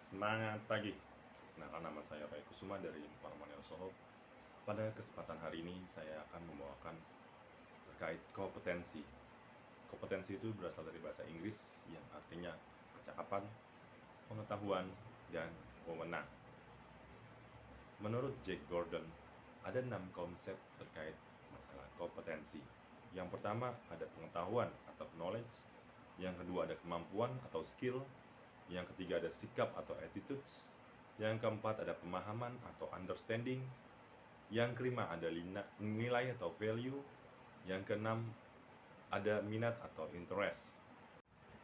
Semangat pagi. Nama saya Ray Kusuma dari Informanel Soho. Pada kesempatan hari ini saya akan membawakan terkait kompetensi. Kompetensi itu berasal dari bahasa Inggris yang artinya percakapan, pengetahuan, dan wewenang. Menurut Jack Gordon, ada 6 konsep terkait masalah kompetensi. Yang pertama ada pengetahuan atau knowledge, yang kedua ada kemampuan atau skill, yang ketiga ada sikap atau attitudes, yang keempat ada pemahaman atau understanding, yang kelima ada nilai atau value, yang keenam ada minat atau interest.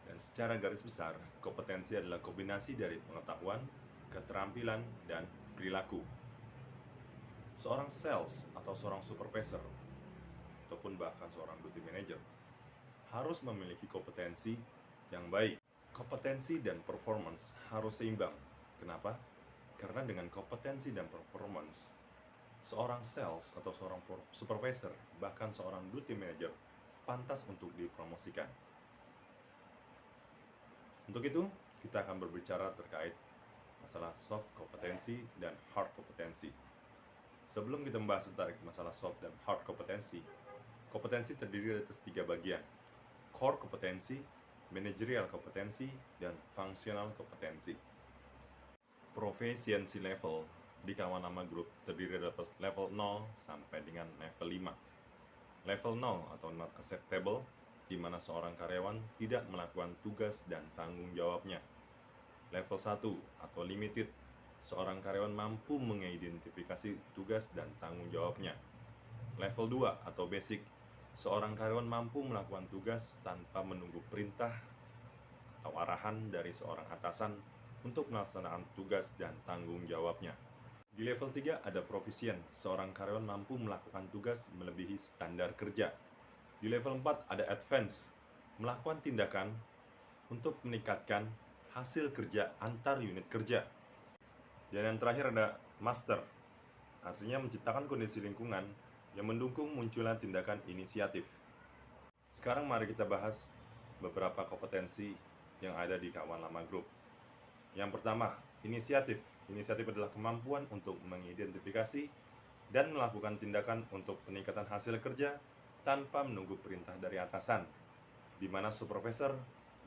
Dan secara garis besar, kompetensi adalah kombinasi dari pengetahuan, keterampilan, dan perilaku. Seorang sales atau seorang supervisor ataupun bahkan seorang duty manager harus memiliki kompetensi yang baik. Kompetensi dan performance harus seimbang. Kenapa? Karena dengan kompetensi dan performance, seorang sales atau seorang supervisor, bahkan seorang duty manager, pantas untuk dipromosikan. Untuk itu, kita akan berbicara terkait masalah soft kompetensi dan hard kompetensi. Sebelum kita membahas tentang masalah soft dan hard kompetensi, kompetensi terdiri dari atas 3 bagian: core kompetensi, managerial kompetensi, dan functional kompetensi. Proficiency level di kawan nama grup terdiri dari level 0 sampai dengan level 5. Level 0 atau not acceptable, di mana seorang karyawan tidak melakukan tugas dan tanggung jawabnya. Level 1 atau limited, seorang karyawan mampu mengidentifikasi tugas dan tanggung jawabnya. Level 2 atau basic, seorang karyawan mampu melakukan tugas tanpa menunggu perintah atau arahan dari seorang atasan untuk melaksanakan tugas dan tanggung jawabnya. Di level 3 ada proficient, seorang karyawan mampu melakukan tugas melebihi standar kerja. Di level 4 ada advance, melakukan tindakan untuk meningkatkan hasil kerja antar unit kerja. Dan yang terakhir ada master, artinya menciptakan kondisi lingkungan yang mendukung munculnya tindakan inisiatif. Sekarang mari kita bahas beberapa kompetensi yang ada di kawan lama grup. Yang pertama, inisiatif. Inisiatif adalah kemampuan untuk mengidentifikasi dan melakukan tindakan untuk peningkatan hasil kerja tanpa menunggu perintah dari atasan, di mana supervisor,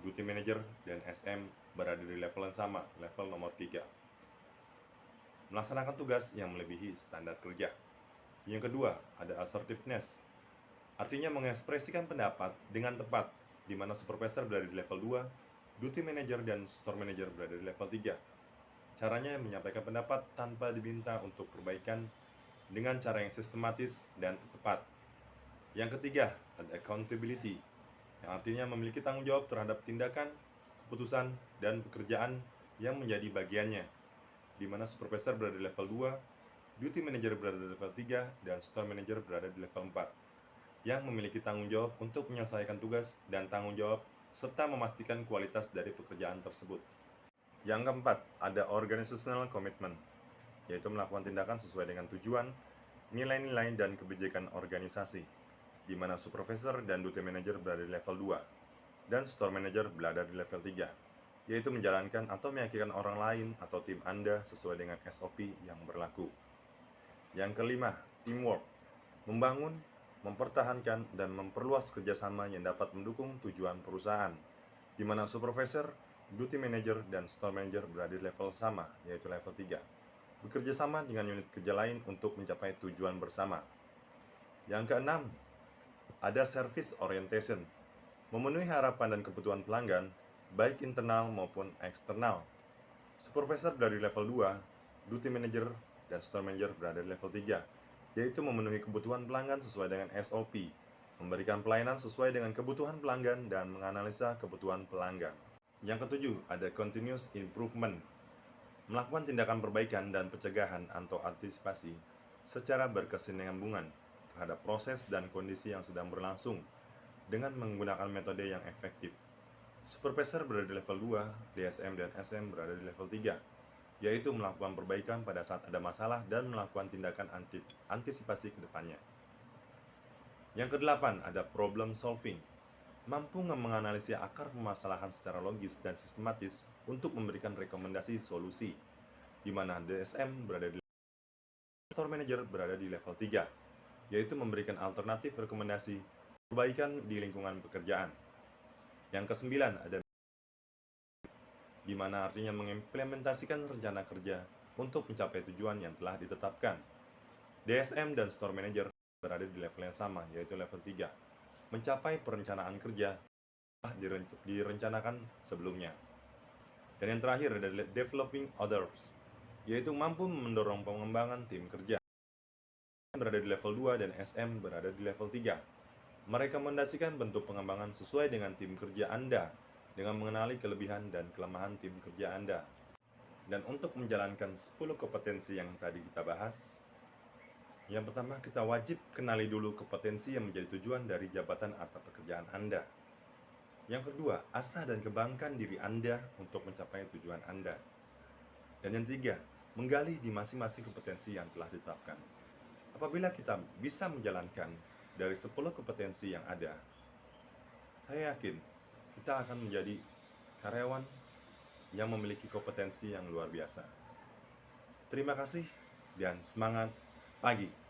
duty manager, dan SM berada di level yang sama, level nomor 3. Melaksanakan tugas yang melebihi standar kerja. Yang kedua, ada assertiveness, artinya mengekspresikan pendapat dengan tepat, di mana supervisor berada di level 2, duty manager dan store manager berada di level 3. Caranya menyampaikan pendapat tanpa diminta untuk perbaikan dengan cara yang sistematis dan tepat. Yang ketiga, ada accountability, yang artinya memiliki tanggung jawab terhadap tindakan, keputusan, dan pekerjaan yang menjadi bagiannya, di mana supervisor berada di level 2, duty manager berada di level 3, dan store manager berada di level 4, yang memiliki tanggung jawab untuk menyelesaikan tugas dan tanggung jawab serta memastikan kualitas dari pekerjaan tersebut. Yang keempat, ada organizational commitment, yaitu melakukan tindakan sesuai dengan tujuan, nilai-nilai, dan kebijakan organisasi, di mana supervisor dan duty manager berada di level 2, dan store manager berada di level 3, yaitu menjalankan atau meyakinkan orang lain atau tim Anda sesuai dengan SOP yang berlaku. Yang kelima, teamwork, membangun, mempertahankan, dan memperluas kerjasama yang dapat mendukung tujuan perusahaan, di mana supervisor, duty manager, dan store manager berada di level sama, yaitu level 3. Bekerja sama dengan unit kerja lain untuk mencapai tujuan bersama. Yang keenam, ada service orientation, memenuhi harapan dan kebutuhan pelanggan, baik internal maupun eksternal. Supervisor berada di level 2, duty manager dan store manager berada di level 3, yaitu memenuhi kebutuhan pelanggan sesuai dengan SOP, memberikan pelayanan sesuai dengan kebutuhan pelanggan, dan menganalisa kebutuhan pelanggan. Yang ketujuh, ada continuous improvement, melakukan tindakan perbaikan dan pencegahan atau antisipasi secara berkesinambungan terhadap proses dan kondisi yang sedang berlangsung dengan menggunakan metode yang efektif. Supervisor berada di level 2, DSM dan SM berada di level 3, yaitu melakukan perbaikan pada saat ada masalah dan melakukan tindakan antisipasi ke depannya. Yang kedelapan, ada problem solving, mampu menganalisis akar permasalahan secara logis dan sistematis untuk memberikan rekomendasi solusi, di mana DSM berada di Store Manager berada di level 3, yaitu memberikan alternatif rekomendasi perbaikan di lingkungan pekerjaan. Yang kesembilan ada di mana artinya mengimplementasikan rencana kerja untuk mencapai tujuan yang telah ditetapkan. DSM dan Store Manager berada di level yang sama, yaitu level 3, mencapai perencanaan kerja telah direncanakan sebelumnya. Dan yang terakhir ada Developing Others, yaitu mampu mendorong pengembangan tim kerja. Berada di level 2 dan SM berada di level 3. Merekomendasikan bentuk pengembangan sesuai dengan tim kerja Anda dengan mengenali kelebihan dan kelemahan tim kerja Anda. Dan untuk menjalankan 10 kompetensi yang tadi kita bahas, yang pertama kita wajib kenali dulu kompetensi yang menjadi tujuan dari jabatan atau pekerjaan Anda. Yang kedua, asah dan kembangkan diri Anda untuk mencapai tujuan Anda. Dan yang ketiga, menggali di masing-masing kompetensi yang telah ditetapkan. Apabila kita bisa menjalankan dari 10 kompetensi yang ada, saya yakin kita akan menjadi karyawan yang memiliki kompetensi yang luar biasa. Terima kasih dan semangat pagi.